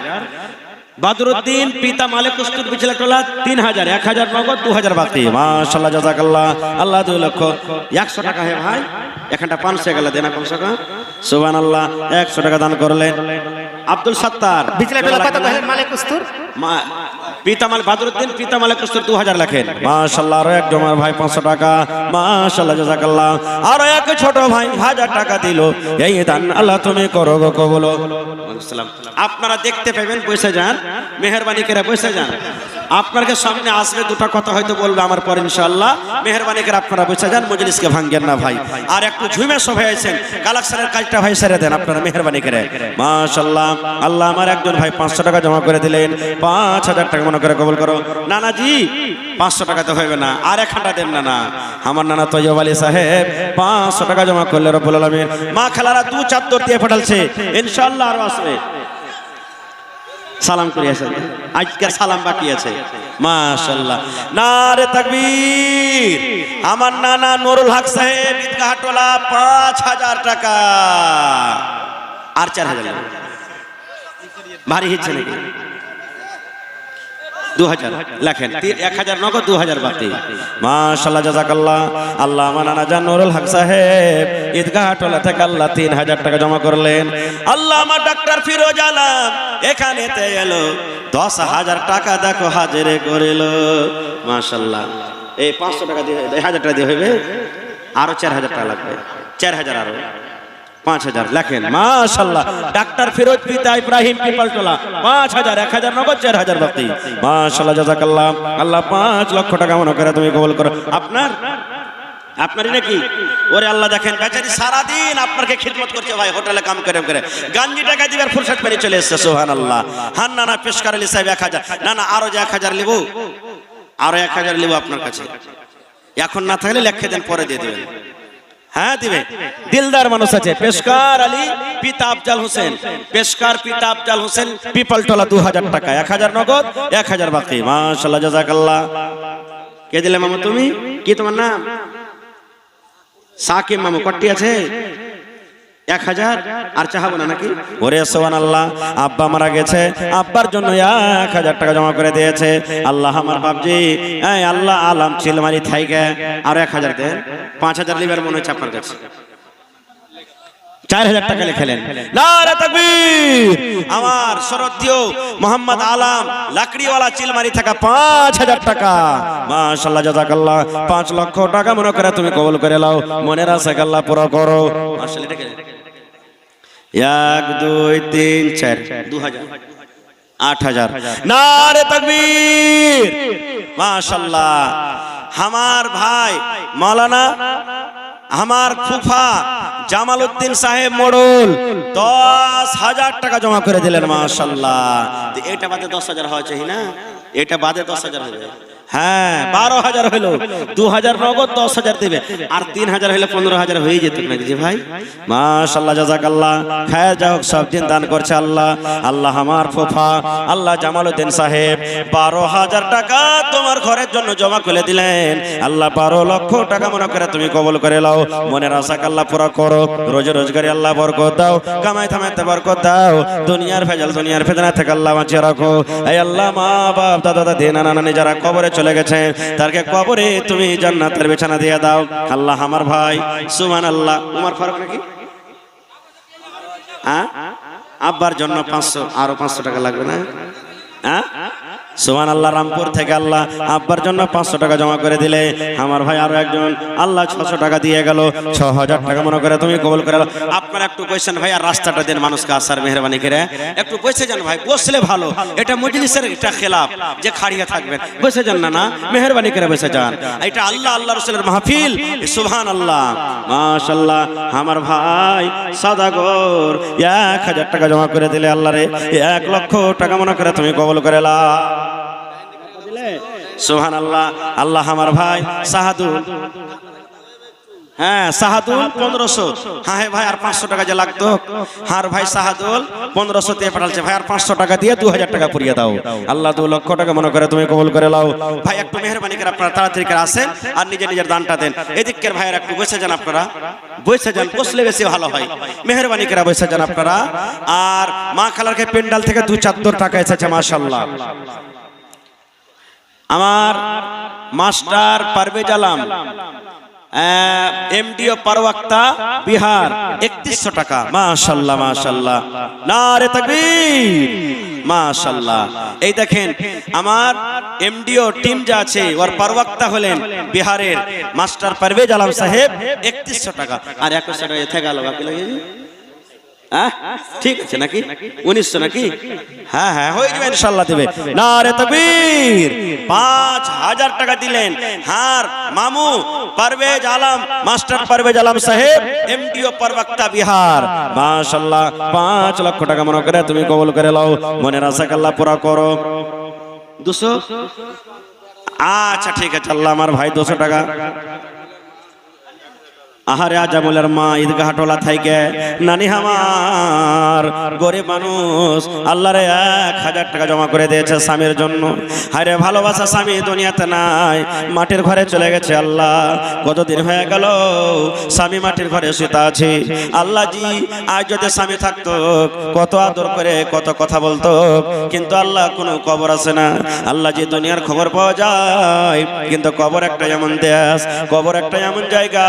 বাদরুদ্দিন পিতা মালিক কুস্তুর বিছলাটোলা 3000। 1000 নগদ 2000 বাকি। মাশাআল্লাহ জাযাকাল্লাহ। আল্লাহ 2 লক্ষ 100 টাকা হে ভাই। এখানটা 500 গেল দেনা কমসে কম। সুবহানাল্লাহ 100 টাকা দান করলেন। আব্দুল সত্তার বিছলাটোলা কত কহেন মালিক কুস্তুর? পিতামাল বাদরুদ্দিন পিতামাল কস্তর 2000 লেখেন মাশাআল্লাহ। আরো এক জমার ভাই 500 টাকা মাশাআল্লাহ জাযাকাল্লাহ। আরো এক ছোট ভাই 1000 টাকা দিল। এই দান আল্লাহ তুমি করো গো কবুল। আপনারা দেখতে পাবেন, বসে যান, মেহেরবানি করে বসে যান। আপনাদের সামনে আসবে দুটো কথা হয়তো বলবে আমার পর ইনশাআল্লাহ। মেহেরবানি করে আপনারা বসে যান, মজলিসকে ভাঙেন না ভাই। আর একটু ঝুমে সবাই আছেন, কালেকশনের কাজটা ভাই সেরে দেন আপনারা মেহেরবানি করে মাশাআল্লাহ। আল্লাহ আমার একজন ভাই 500 টাকা জমা করে দিলেন, 5000 টাকা মনে করে কবুল করো। নানাজি 500 টাকা তো হবে না, আর 1 দেন না। আমার নানা তৈয়ব আলী সাহেব 500 টাকা জমা করলে রব্বুল আলামিন। মা খালারা 2 চাদর দিয়ে পাঠালছে, ইনশাআল্লাহ আরো আসবে। সালাম করি আসেন, আজকের সালাম বাকি আছে মাশাআল্লাহ। নারে তাকবীর। আমার নানা নুরুল হক সাহেব ঈদগাহটোলা 5000 টাকা আর 4000 ভারী হচ্ছে নাকি? 2000 লেখেন, 1000 নগদ 2000 বাকি মাশাআল্লাহ জাযাকাল্লাহ। আল্লাহ আমার নানা জান নুরুল হক সাহেব ঈদগাহটোলা থেকে আল্লাহ 3000 টাকা জমা করলেন। আল্লাহ আমার ডাক্তার ফিরোজ আলম এখানেতে এলো, 10000 টাকা দেখো হাজিরে করিল মাশাআল্লাহ। এই 500 টাকা দিয়ে 1000 টাকা দিয়ে হবে, আরো 4000 টাকা লাগবে, 4000 আরো 5000 লেখেন মাশাআল্লাহ। ডাক্তার ফিরোজ পিতা ইব্রাহিম পিপালটোলা 5000, 1000 নগদ 4000 বাকি মাশাআল্লাহ জাযাকাল্লাহ। আল্লাহ 5 লক্ষ টাকা মনে করে তুমি কবুল করো। আপনারই নাকি? ওরে আল্লাহ দেখেন বেচারি সারাদিন আপনাকে খিদমত করছে ভাই, হোটেলে কাম করে করে গাঞ্জি টাকা দিবার ফুরসত পেয়ে চলে এসেছে সুবহানাল্লাহ। হান নানা পেশকার আলী সাহেব 1000, না আরো যে 1000 লিবো, আরো 1000 লিবো আপনার কাছে। এখন না থাকলে লেখে দেন, পরে দিয়ে দেবেন। হ্যাঁ দিবে, দিলদার মানুষ আছে। পেশকার আলী পিতা আফজাল হোসেন, পেশকার পিতা আফজাল হোসেন পিপালটোলা 2000 টাকা, 1000 নগদ 1000 বাকি মাশাআল্লাহ জাযাকাল্লাহ। কে দিলে মামু? তুমি কি তোমার নাম? সাকিব মামু। কটি আছে? 1000 আর চাহাবো না নাকি? ওরে সুবহানাল্লাহ। আব্বা মারা গেছে, আব্বার জন্য 1000 টাকা জমা করে দিয়েছে। আল্লাহ আমার বাপজি এই আল্লাহ আলাম চিলমারি থাইকে আর 1000 দেন। 5000 লিবার মনে হচ্ছে আপনার কাছে। 4000 টাকা লিখলেন। নারে তাকবীর। আমার শরদীয় মোহাম্মদ আলম লাকড়িওয়ালা চিলমারি থাকা 5000 টাকা মাশাআল্লাহ জাযাকাল্লাহ। 5 লক্ষ টাকা মনে করে তুমি কবুল করে নাও, মনের আশা আল্লাহ পুরো করো মাশাআল্লাহ। এটা 1 2 3 4 2000 8000। নারে তাকবীর মাশাআল্লাহ। আমার ভাই মাওলানা আমার ফুফা জামালউদ্দিন সাহেব মোড়ল 10000 টাকা জমা করে দিলেন মাশাআল্লাহ। এটা বাদে 10000 হওয়া চাই না? এটা বাদে 10000 হবে। হ্যাঁ 12000 হলো, 2000 নগদ 10000 দেবে, আর 3000 হলে 15000 হয়ে যেত নাকি জি ভাই? মাশাআল্লাহ জাযাকাল্লাহ। খায় যাও সব দিন দান করছে আল্লাহ। আল্লাহ আমার ফুফা আল্লাহ জামালউদ্দিন সাহেব 12000 টাকা তোমার ঘরের জন্য জমা করে দিলেন। আল্লাহ 12 লক্ষ টাকা মনে করে তুমি কবুল করে নাও, মনের আশা আল্লাহ পুরো করো। রোজে রোজগারে আল্লাহ বরকত দাও, কামাই থামাইতে বরকত দাও, দুনিয়ার ভেজাল দুনিয়ার ফিতনা থেকে আল্লাহ বাঁচিয়ে রাখো। এই আল্লাহ মা বাপ দাদা দাদি নানা নানি যারা কবরে চলে গেছে তারকে কবরে তুমি জান্নাতের বিছানা দিয়ে দাও। আল্লাহ আমার ভাই সুবহানাল্লাহ উমর ফারুক নাকি? হ্যাঁ আব্বার জন্য 500, আরো 500 টাকা লাগবে না? হ্যাঁ সুবহানাল্লাহ। রামপুর থেকে আল্লাহ আব্বার জন্য 500 টাকা জমা করে দিলে। আমার ভাই আরো একজন আল্লাহ 600 টাকা দিয়ে গেল, 6000 টাকা মনে করে তুমি কবুল করে নাও। আপনারা একটু বসেন ভাই, আর রাস্তাটা দেন মানুষকে আসার মেহরবানি করে। একটু বসে যান ভাই, বসলে ভালো। এটা মজলিসের এটা খেলাফ যে খাড়িয়ে থাকবেন, বসে যান না মেহরবানি করে বসে যান। এটা আল্লাহ আল্লাহ রাসূলের মাহফিল সুবহানাল্লাহ মাশাআল্লাহ। আমার ভাই সাদাগর 1000 টাকা জমা করে দিলে আল্লাহ রে 1 লক্ষ টাকা মনে করে তুমি কবুল করে নাও সুবহানাল্লাহ। আল্লাহ আমার ভাই সাহাদুল, হ্যাঁ সাহাদুল 1500। হ্যাঁ ভাই আর 500 টাকা যে লাগতো, হার ভাই সাহাদুল 1500 দিয়ে পাঠালছে ভাই, আর 500 টাকা দিয়ে 2000 টাকা পুরিয়ে দাও। আল্লাহ 2 লক্ষ টাকা মনে করে তুমি কবুল করে নাও। ভাই একটু মেহরবানি করে আপনারা তাড়াতাড়ি করে আসেন আর নিজে নিজের দানটা দেন। এদিকের ভাইয়ের একটু বসে যান, আপনারা বসে যান, বসলে বেশি ভালো হয়। মেহরবানি করে বসে যান আপনারা। আর মা খালারকে পেন্ডাল থেকে 2 চাদর টাকা এসেছে মাশাআল্লাহ। আমার মাস্টার পারভেজ আলম এমডিও পারওয়াক্তা বিহার 3100 টাকা। মাশাআল্লাহ মাশাআল্লাহ, নারে তাকবীর, মাশাআল্লাহ। এই দেখেন আমার এমডিও টিম যা আছে ওর পারওয়াক্তা হলেন বিহারের মাস্টার পারভেজ আলম সাহেব 3100 টাকা। আর 2100 টাকা থেকে গেল, বাকি লাগে ঠিক আছে নাকি 1900 নাকি? হ্যাঁ হ্যাঁ হয়ে যাবে ইনশাআল্লাহ দেবে। নারে তাকবীর, 5000 টাকা দিলেন হার মামু পারভেজ আলম, মাস্টার পারভেজ আলম সাহেব এমডিও পারওয়াক্তা বিহার। মাশাআল্লাহ 5 লক্ষ টাকা মনে করে তুমি কবুল করে নাও, মনের আশা আল্লাহ পুরা করো। 200, আচ্ছা ঠিক আছে আল্লাহ আমার ভাই 200 টাকা। আহারে আজামুলের মা ঈদগাহটোলা থেকে নানি আমার গরিব মানুষ আল্লাহরে 1000 টাকা জমা করে দিয়েছে স্বামীর জন্য। হায়রে ভালোবাসা স্বামী দুনিয়াতে নাই, মাটির ঘরে চলে গেছে। আল্লাহ কতদিন হয়ে গেল স্বামী মাটির ঘরে শুতে আছে। আল্লাহ জি আজ যদি স্বামী থাকতো কত আদর করে কত কথা বলতো, কিন্তু আল্লাহ কোনো খবর আছে না। আল্লাহ জি দুনিয়ার খবর পাওয়া যায়, কিন্তু কবর একটা এমন দেশ, কবর একটা এমন জায়গা,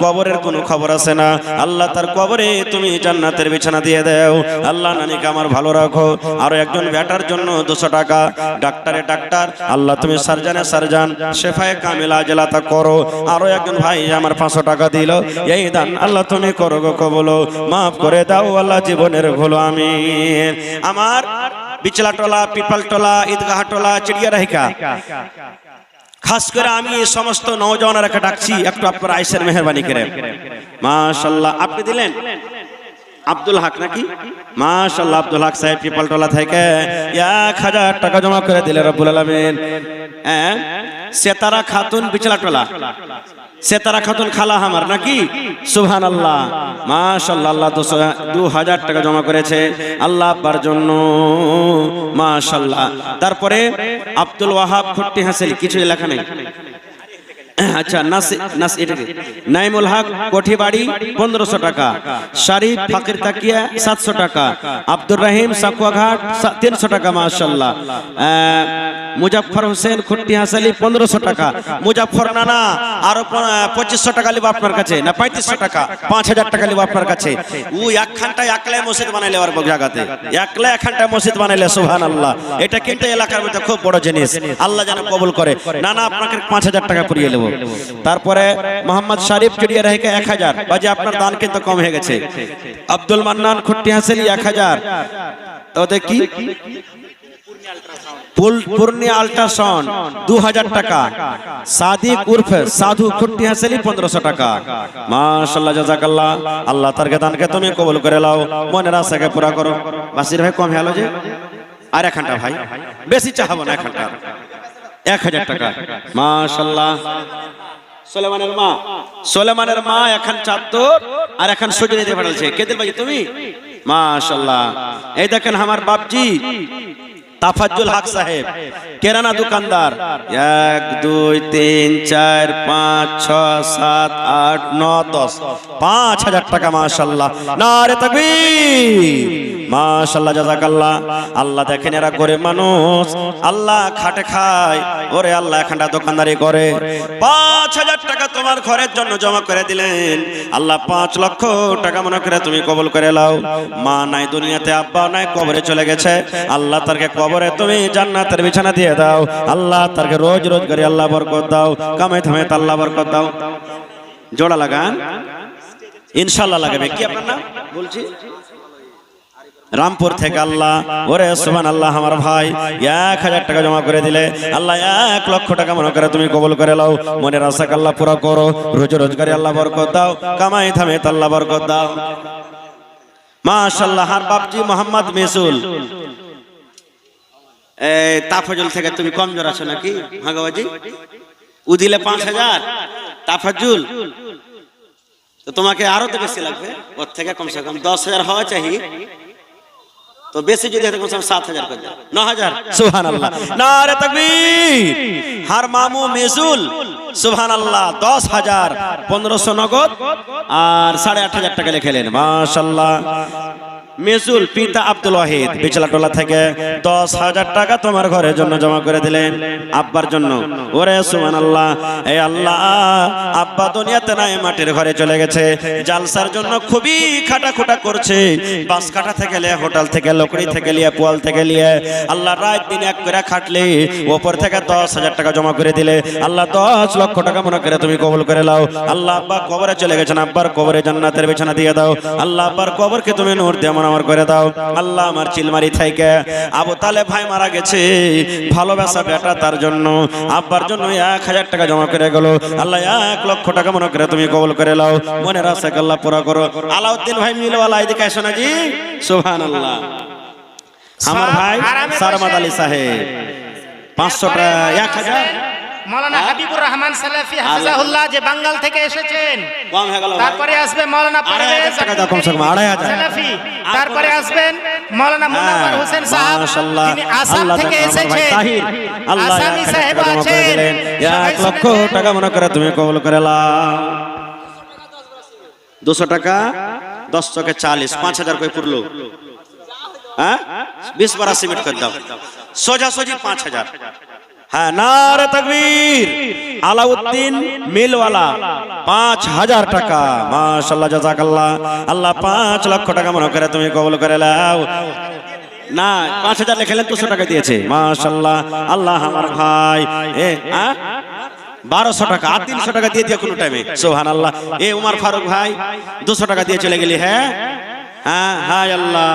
কবরের কোনো খবর আছে না। আল্লাহ তার কবরে তুমি জান্নাতের বিছানা দিয়ে দাও। আল্লাহ নানিকে আমার ভালো রাখো। আরো একজন বেটার জন্য 200 টাকা, ডাক্তারে ডাক্তার আল্লাহ তুমি সার্জানে সার্জান শেফায়ে কামিলা আজলাতা করো। আরো একজন ভাই আমার 500 টাকা দিল, এই দান আল্লাহ তুমি করো গো কবুল, মাফ করে দাও আল্লাহ জীবনের ভুল আমিন। আমার বিচলাটোলা, পিপালটোলা, ঈদগাহটোলা, চিড়িয়ারাহিকা খাস করে আমি এই সমস্ত নওজওয়ানরা ডাকছি একটু আপনার আইসের মেহেরবানি করে। মাশাআল্লাহ আপনি দিলেন আব্দুল হক নাকি? মাশাআল্লাহ আব্দুল হক সাহেব পিপালটোলা থেকে 1000 টাকা জমা করে দিলে রব্বুল আলামিন। সেতারা খাতুন বিচলাটোলা, সেতারা খাতুন খালা আমার নাকি? সুবহানাল্লাহ মাশাআল্লাহ, আল্লাহ 2000 টাকা জমা করেছে আল্লাহ আব্বার জন্য। মাশাআল্লাহ। তারপরে আব্দুল ওয়াহাব খুট্টি হাসিল, কিছু লেখা নেই। আচ্ছা নাইমুল হক কোঠিবাড়ি 1500 টাকা, শরীফ ফাকির তাকিয়া 700 টাকা, আব্দুর রহিম সাকুয়াঘাট 300 টাকা। মাশাআল্লাহ। মুজাফফর হোসেন খুট্টি হাসালি 1500 টাকা। মুজাফফর নানা আরো 2500 টাকা লিব আপনার কাছে, না 3500 টাকা, 5000 টাকা লিব আপনার কাছে। ও একখানটায় একলাই মসজিদ বানাইলে আর জায়গাতে একলাই একখানটায় মসজিদ বানাইলে সুবহানাল্লাহ। এটা কিন্তু এলাকার মধ্যে খুব বড় জিনিস, আল্লাহ যেন কবুল করে। নানা আপনাকে 5000 টাকা করিয়ে নেব। তারপরে মোহাম্মদ শরীফ চিড়িয়ারাহিকা 1000, বাজে আপনার দান কিন্তু কম হয়ে গেছে। আব্দুল মান্নান খুট্টি হাসিলি 1000, ওদের কি পূর্ণি আল্ট্রাসাউন্ড 2000 টাকা। সাদিক উর্ফে সাধু খুট্টি হাসিলি 1500 টাকা। মাশাআল্লাহ জাযাকাল্লাহ, আল্লাহ তার দানকে তুমি কবুল করে নাও, মনের আশাকে পুরা করো। বাসির ভাই কম হলো যে, আর একখানটা ভাই বেশি চাহাবো না, একখানটা 1000 টাকা। মাশাআল্লাহ। সোলেমানের মা এখন 74 আর এখন সজনে দিয়ে পাঠালছে। কে দিল ভাই তুমি? মাশাআল্লাহ। এই দেখেন আমার বাপজি তাফাজ্জুল হক সাহেব কেরানা দোকানদার, 1 2 3 4 5 6 7 8 9 10, 5000 টাকা। মাশাআল্লাহ, নারে তাকবীর। মাশাআল্লাহ জাযাকাল্লাহ। আল্লাহ দেখেন এরা গরিব মানুষ, আল্লাহ খাটে খায়, ওরে আল্লাহ এখানটা দোকানদারি করে। 5000 টাকা তোমার ঘরের জন্য জমা করে দিলেন। আল্লাহ 5 লক্ষ টাকা মনে করে তুমি কবুল করে নাও। মা নাই দুনিয়াতে, আব্বা নাই, কবরে চলে গেছে। আল্লাহ তারকে কবরে তুমি জান্নাতের বিছানা দিয়ে দাও। আল্লাহ তারকে রোজ রোজগারি আল্লাহ বরকত দাও, কামে থামে আল্লাহ বরকত দাও। জোড়া লাগান ইনশাআল্লাহ লাগাবে। কি আপনার নাম বলছি? রামপুর থেকে। আল্লাহ ওরে সুবহানাল্লাহ, আমার ভাই 1000 টাকা জমা করে দিলে। আল্লাহ 1 লক্ষ টাকা মনে করে তুমি কবুল করে নাও, মনের আশা আল্লাহ পুরো করো, রোজ রোজগারি আল্লাহ বরকত দাও, কামাই থামে আল্লাহ বরকত দাও। মাশাআল্লাহ। আর বাপজি মোহাম্মদ মিসুল তাফাজুল থেকে তুমি কমজোর আছো নাকি? ভাগাবাজি ও দিলে 5000 তাফাজুল, তো তোমাকে আরো তো বেশি লাগবে, ওর থেকে কমসে কম 10000 হওয়া চাই। তো বেশি যদি হয় কমসে কম 7000 করে দাও, 9000। সুবহানাল্লাহ, নারে তাকবীর। হার মামু মিসুল সুবহানাল্লাহ 10000, 1500 নগদ আর 8500 টাকা লিখলেন। মাশাআল্লাহ। মেজুল পিতা আব্দুল ওয়াহিদ বিচলাটোলা থেকে 10,000 টাকা তোমার ঘরের জন্য জমা করে দিলেন আব্বার জন্য। ওরে সুবহানাল্লাহ, এই আল্লাহ আব্বা দুনিয়াতে নাই, মাটির ঘরে চলে গেছে। জালসার জন্য খুবই খাটাখুটা করছে, বাস কাটা থেকে লিয়ে, হোটেল থেকে, লকড়ি থেকে লিয়ে, পোয়াল থেকে লিয়ে আল্লাহ রাত দিন এক করে খাটলে ওপর থেকে 10,000 টাকা জমা করে দিলে। আল্লাহ 10 লক্ষ টাকা মনে করে তুমি কবুল করে নাও। আল্লাহ আব্বা কবরে চলে গেছেন, আব্বার কবরে জান্নাতের বিছানা দিয়ে দাও। আল্লাহ আব্বার কবরকে তুমি নূর দিয়ে আমার করে দাও। আল্লাহ আমার চিলমারি থেকে আবু তালেব ভাই মারা গেছে, ভালোবাসা বেটা, তার জন্য আব্বার জন্য 1,000 টাকা জমা করে গেল। আল্লাহ 1 লক্ষ টাকা মনে করে তুমি কবুল করে নাও। মনের আশা আল্লাহ পুরা করো। আলাউদ্দিন ভাই মিলওয়ালা এদিকে আসো না জি। সুবহানাল্লাহ। আমার ভাই সারমাদ আলী সাহেব 500 টাকা 1000। মৌলানা হাবিবুর রহমান সালাফি হাফিজাহুল্লাহ যে বাঙ্গাল থেকে এসেছেন। কম হয়ে গেল। তারপরে আসবে মৌলানা পারভেজ টাকা দাও, কমসে কম 2,500 সালাফি। তারপরে আসবেন মৌলানা মুনাওয়ার হোসেন সাহেব, মাশাআল্লাহ, যিনি আসাম আল্লাহ থেকে জানে আমার ভাই এসেছেন। তাহির, আল্লাহ আসামি 1,000 সাহেব টাকা জমা করে আছেন। দিলেন। 1 লক্ষ টাকা মনে করে তুমি কবুল করে নাও। 200 টাকা 10 চকে 40, 5,000 কই পড়লো? হ্যাঁ 20 বার সিমেন্ট করে দাও, সোজা সোজি 5,000। হ্যাঁ, নারে তাকবীর। আলাউদ্দিন মিলওয়ালা 5,000 টাকা, মাশাআল্লাহ, জাযাকাল্লাহ। আল্লাহ 5 লক্ষ টাকা মনে করে তুমি কবুল করে নাও। না 5,000 লিখলেন, 200 টাকা দিয়েছে, মাশাআল্লাহ। আল্লাহ আমার ভাই 1200 টাকা আর 300 টাকা দিয়ে দিয়ে কোনো টাইমে। সুবহানাল্লাহ। এ উমর ফারুক ভাই 200 টাকা দিয়ে চলে গেলি। হ্যাঁ হ্যাঁ হায় আল্লাহ,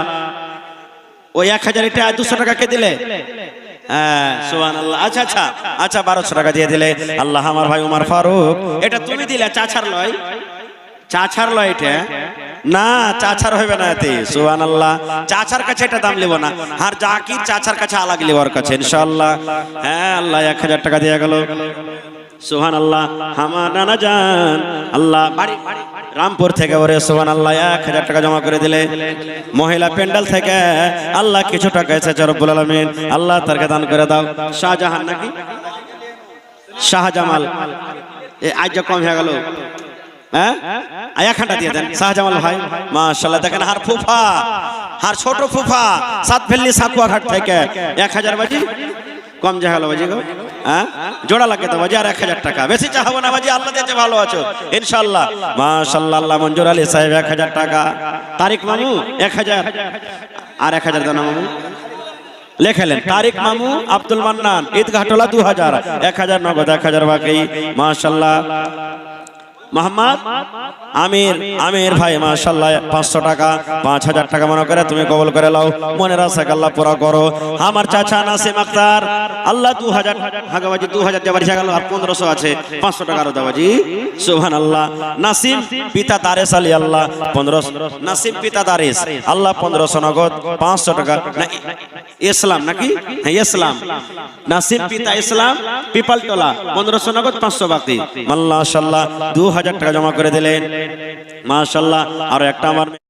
ওই 1,000 এটা 200 টাকা কে দিলে? হ্যাঁ সুবহানাল্লাহ। আচ্ছা আচ্ছা আচ্ছা 1200 টাকা দিয়ে দিলে। আল্লাহ আমার ভাই উমর ফারুক, এটা তুমি দিলে, চাচার লয়, চাচার লয় এটা না, চাচার হইবে না এতে। সুবহানাল্লাহ। চাচার কাছে এটা দাম লিব না, আর জাকির চাচার কাছে আলাগ লিব ওর কাছে ইনশাআল্লাহ। হ্যাঁ আল্লাহ 1,000 টাকা দিয়ে গেল। সুবহানাল্লাহ। আমার নানা জান আল্লাহ বাড়ি রামপুর থেকে ওরে সুবহানাল্লাহ 1,000 টাকা জমা করে দিলে। মহিলা প্যান্ডেল থেকে আল্লাহ কিছু টাকা এসেছে রব্বুল আলামিন, আল্লাহ তারকে দান করে দাও। শাহজাহান নাকি শাহজামাল, আজ কম হয়ে গেল। হ্যাঁ 1,000 দিয়ে দেন শাহজামাল ভাই, মাশাআল্লাহ। দেখেন হার ফুফা, হার ছোট ফুফা সাতভেল্লি সাকুয়া ঘাট থেকে 1,000 বাজি কম জাহালো বাজি গো। হ্যাঁ জোড়া লাগে তো বাজি, আর 1,000 টাকা বেশি চাহাবো না বাজি, আল্লাহ দিয়েছে, ভালো আছো ইনশাআল্লাহ, মাশাআল্লাহ। আল্লাহ মঞ্জুর আলী সাহেব 1,000 টাকা, তারিক মামু 1,000, আর 1,000 দানা মামু লেখালেন। তারিক মামু আব্দুল মান্নান ঈদগাহটোলা 2,000, 1,000 নগদ, 1,000 বাকি, মাশাআল্লাহ। মোহাম্মদ আমির, আমির ভাই মাশাআল্লাহ 500 টাকা, 5,000 টাকা মনে করে তুমি কবুল করে নাও। মনের আশা আল্লাহ পুরা করো। আমার চাচা নাসিম আক্তার আল্লাহ 2,000 হাগাবাজি, 2,000 দেবার গেল, আর 1,500 আছে, 500 টাকা আরো দেবাজি। সুবহানাল্লাহ। নাসিম পিতা দারেস আলী আল্লাহ 1500, নাসিম পিতা দারেস আল্লাহ 1500 নগদ, 500 টাকা। না ইসলাম নাকি? হ্যাঁ ইসলাম। নাসিম পিতা ইসলাম পিপালটোলা 1500 নগদ, 500 বাকি, মাশাআল্লাহ 2,000 টাকা জমা করে দিলেন, মাশাআল্লাহ। আর একটা আমার